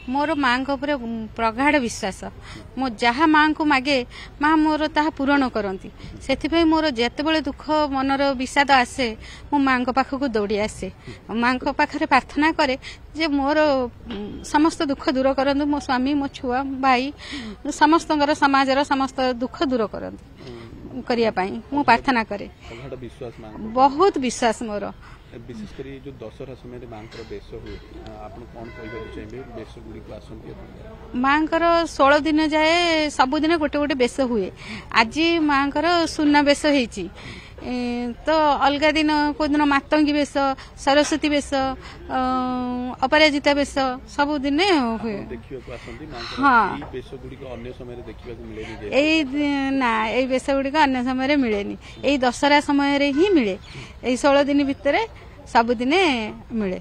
मोर माँ प्रगाढ़ विश्वास मो जहाँ माँ को मागे माँ मोर ताहा पूरण करती से मोर जिते दुख मनर विषाद आसे मो माँ पाखक दौड़ी आसे माँ पाखे प्रार्थना करे जे मोर समस्त दुख दूर करंतु मो स्वामी मो छुआ भाई समस्त समाजर समस्त दुख दूर करने मु प्रार्थना करे बहुत विश्वास मोर विशेषकर जो दशहरा समय माँ बेश हुए आप कौन चाहिए बेश गुड़ी आसती माँ 16 दिन जाए सबुदिन गोटे गोटे बेश हुए आज माँ सुना बेश होती तो अलग दिन को दिन मातंगी बेश सरस्वती बेश अपराजिता बेश सबुदिन हुए हाँ ना ये बेश गुड़िक अन्य समय मिले यही दशहरा समय ही मिले यही 16 दिन भितर सबुदिने मिले।